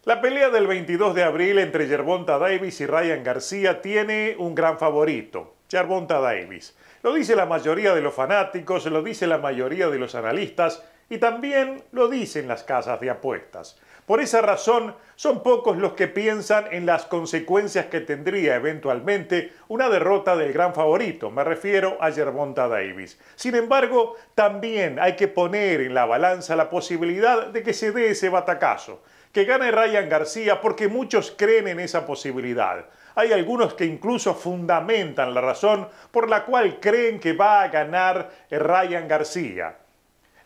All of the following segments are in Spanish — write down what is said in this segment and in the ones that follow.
La pelea del 22 de abril entre Gervonta Davis y Ryan García tiene un gran favorito, Gervonta Davis. Lo dice la mayoría de los fanáticos, lo dice la mayoría de los analistas y también lo dicen las casas de apuestas. Por esa razón, son pocos los que piensan en las consecuencias que tendría eventualmente una derrota del gran favorito, me refiero a Gervonta Davis. Sin embargo, también hay que poner en la balanza la posibilidad de que se dé ese batacazo, que gane Ryan García, porque muchos creen en esa posibilidad. Hay algunos que incluso fundamentan la razón por la cual creen que va a ganar Ryan García.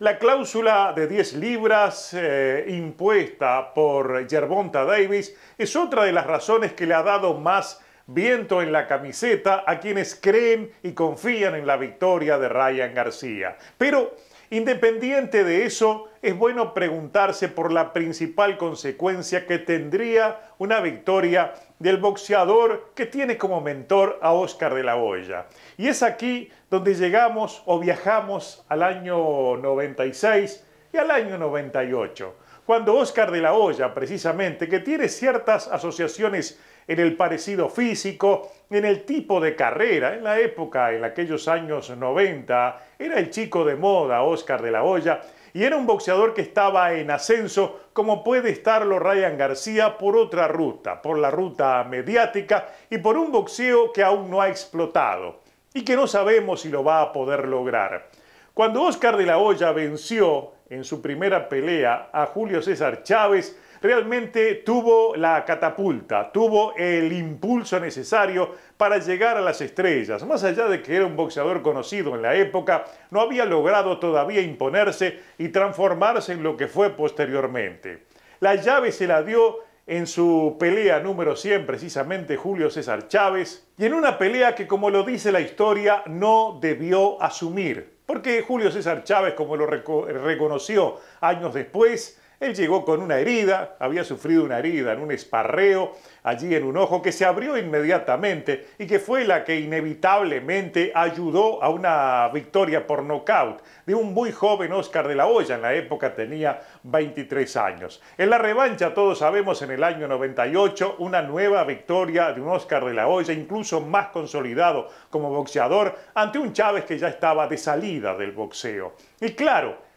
La cláusula de 10 libras impuesta por Gervonta Davis es otra de las razones que le ha dado más viento en la camiseta a quienes creen y confían en la victoria de Ryan García. Pero independiente de eso, es bueno preguntarse por la principal consecuencia que tendría una victoria del boxeador que tiene como mentor a Oscar de la Hoya. Y es aquí donde llegamos o viajamos al año 96 y al año 98, cuando Oscar de la Hoya, precisamente, que tiene ciertas asociaciones en el parecido físico, en el tipo de carrera, en la época, en aquellos años 90, era el chico de moda Oscar de la Hoya, y era un boxeador que estaba en ascenso, como puede estarlo Ryan García por otra ruta, por la ruta mediática y por un boxeo que aún no ha explotado y que no sabemos si lo va a poder lograr. Cuando Oscar de la Hoya venció en su primera pelea a Julio César Chávez, realmente tuvo la catapulta, tuvo el impulso necesario para llegar a las estrellas. Más allá de que era un boxeador conocido en la época, no había logrado todavía imponerse y transformarse en lo que fue posteriormente. La llave se la dio en su pelea número 100, precisamente Julio César Chávez, y en una pelea que, como lo dice la historia, no debió asumir, porque Julio César Chávez, como lo reconoció años después, él llegó con una herida, había sufrido una herida en un esparreo allí en un ojo que se abrió inmediatamente y que fue la que inevitablemente ayudó a una victoria por nocaut de un muy joven Oscar de la Hoya. En la época tenía 23 años. En la revancha, todos sabemos, en el año 98, una nueva victoria de un Oscar de la Hoya, incluso más consolidado como boxeador, ante un Chávez que ya estaba de salida del boxeo. Y claro,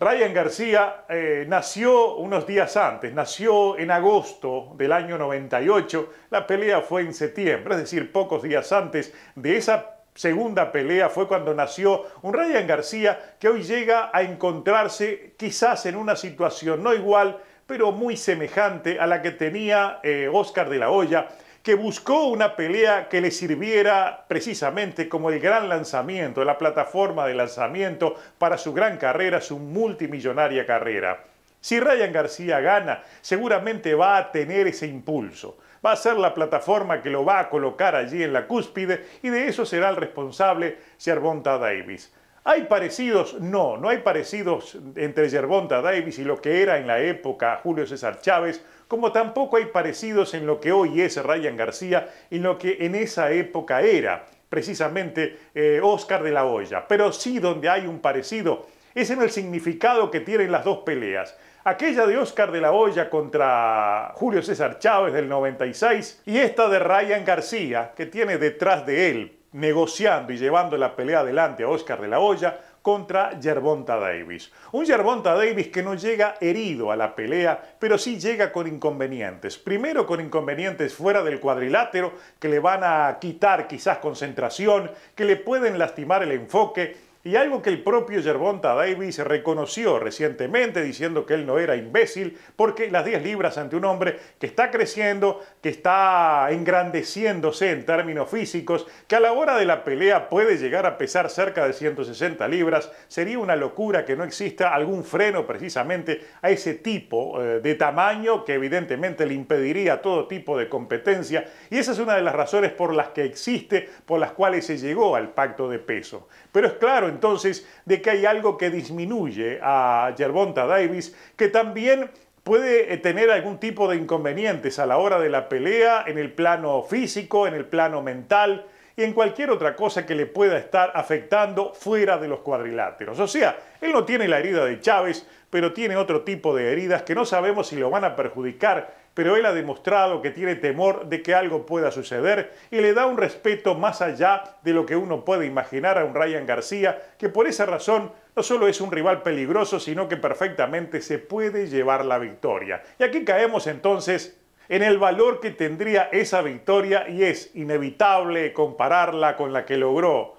Ryan García nació unos días antes, nació en agosto del año 98, la pelea fue en septiembre, es decir, pocos días antes de esa segunda pelea fue cuando nació un Ryan García que hoy llega a encontrarse quizás en una situación no igual, pero muy semejante a la que tenía Oscar de la Hoya, que buscó una pelea que le sirviera precisamente como el gran lanzamiento, la plataforma de lanzamiento para su gran carrera, su multimillonaria carrera. Si Ryan García gana, seguramente va a tener ese impulso. Va a ser la plataforma que lo va a colocar allí en la cúspide y de eso será el responsable Gervonta Davis. ¿Hay parecidos? No, no hay parecidos entre Gervonta Davis y lo que era en la época Julio César Chávez, como tampoco hay parecidos en lo que hoy es Ryan García y lo que en esa época era precisamente Oscar de la Hoya. Pero sí donde hay un parecido es en el significado que tienen las dos peleas. Aquella de Oscar de la Hoya contra Julio César Chávez del 96 y esta de Ryan García, que tiene detrás de él, negociando y llevando la pelea adelante a Oscar de la Hoya contra Gervonta Davis. Un Gervonta Davis que no llega herido a la pelea, pero sí llega con inconvenientes. Primero con inconvenientes fuera del cuadrilátero que le van a quitar quizás concentración, que le pueden lastimar el enfoque. Y algo que el propio Gervonta Davis reconoció recientemente diciendo que él no era imbécil, porque las 10 libras ante un hombre que está creciendo, que está engrandeciéndose en términos físicos, que a la hora de la pelea puede llegar a pesar cerca de 160 libras, sería una locura que no exista algún freno precisamente a ese tipo de tamaño que evidentemente le impediría todo tipo de competencia, y esa es una de las razones por las que existe, por las cuales se llegó al pacto de peso. Pero es claro entonces de que hay algo que disminuye a Gervonta Davis, que también puede tener algún tipo de inconvenientes a la hora de la pelea, en el plano físico, en el plano mental y en cualquier otra cosa que le pueda estar afectando fuera de los cuadriláteros. O sea, él no tiene la herida de Chávez, pero tiene otro tipo de heridas que no sabemos si lo van a perjudicar, pero él ha demostrado que tiene temor de que algo pueda suceder y le da un respeto más allá de lo que uno puede imaginar a un Ryan García, que por esa razón no solo es un rival peligroso, sino que perfectamente se puede llevar la victoria. Y aquí caemos entonces en el valor que tendría esa victoria y es inevitable compararla con la que logró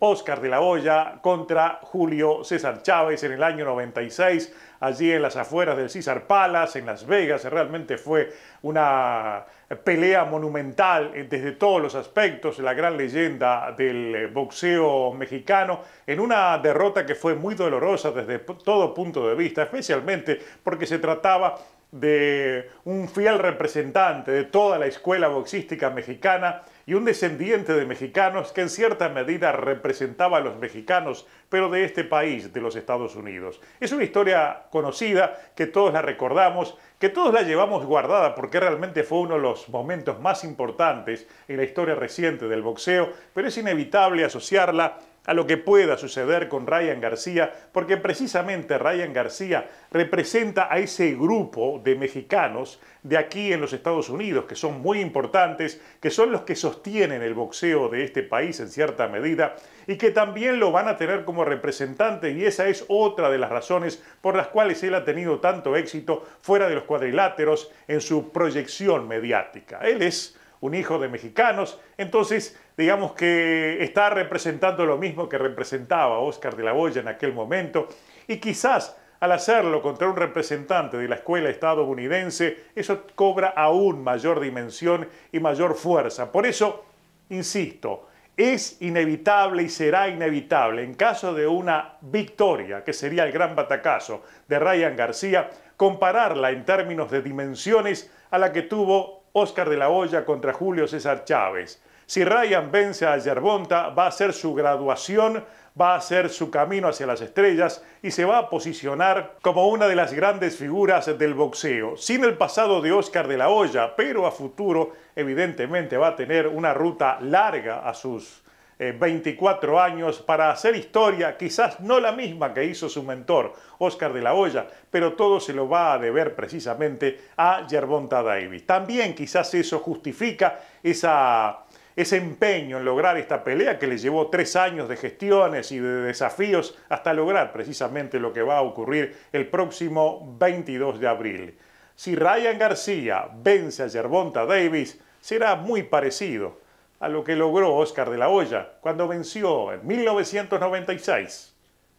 Óscar de la Hoya contra Julio César Chávez en el año 96, allí en las afueras del Caesars Palace, en Las Vegas. Realmente fue una pelea monumental desde todos los aspectos, la gran leyenda del boxeo mexicano, en una derrota que fue muy dolorosa desde todo punto de vista, especialmente porque se trataba de un fiel representante de toda la escuela boxística mexicana y un descendiente de mexicanos que en cierta medida representaba a los mexicanos, pero de este país, de los Estados Unidos. Es una historia conocida, que todos la recordamos, que todos la llevamos guardada porque realmente fue uno de los momentos más importantes en la historia reciente del boxeo, pero es inevitable asociarla a lo que pueda suceder con Ryan García, porque precisamente Ryan García representa a ese grupo de mexicanos de aquí en los Estados Unidos, que son muy importantes, que son los que sostienen el boxeo de este país en cierta medida, y que también lo van a tener como representante, y esa es otra de las razones por las cuales él ha tenido tanto éxito fuera de los cuadriláteros en su proyección mediática. Él es un hijo de mexicanos, entonces digamos que está representando lo mismo que representaba Óscar de la Hoya en aquel momento, y quizás al hacerlo contra un representante de la escuela estadounidense, eso cobra aún mayor dimensión y mayor fuerza. Por eso, insisto, es inevitable y será inevitable, en caso de una victoria, que sería el gran batacazo de Ryan García, compararla en términos de dimensiones a la que tuvo Óscar de la Hoya contra Julio César Chávez. Si Ryan vence a Yerbonta, va a ser su graduación, va a ser su camino hacia las estrellas y se va a posicionar como una de las grandes figuras del boxeo. Sin el pasado de Óscar de la Hoya, pero a futuro evidentemente va a tener una ruta larga a sus 24 años para hacer historia, quizás no la misma que hizo su mentor Óscar de la Hoya, pero todo se lo va a deber precisamente a Yerbonta Davis. También quizás eso justifica ese empeño en lograr esta pelea que le llevó 3 años de gestiones y de desafíos hasta lograr precisamente lo que va a ocurrir el próximo 22 de abril. Si Ryan García vence a Yerbonta Davis, será muy parecido a lo que logró Óscar de la Hoya cuando venció en 1996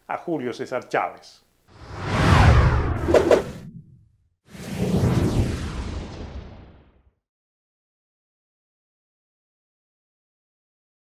a Julio César Chávez.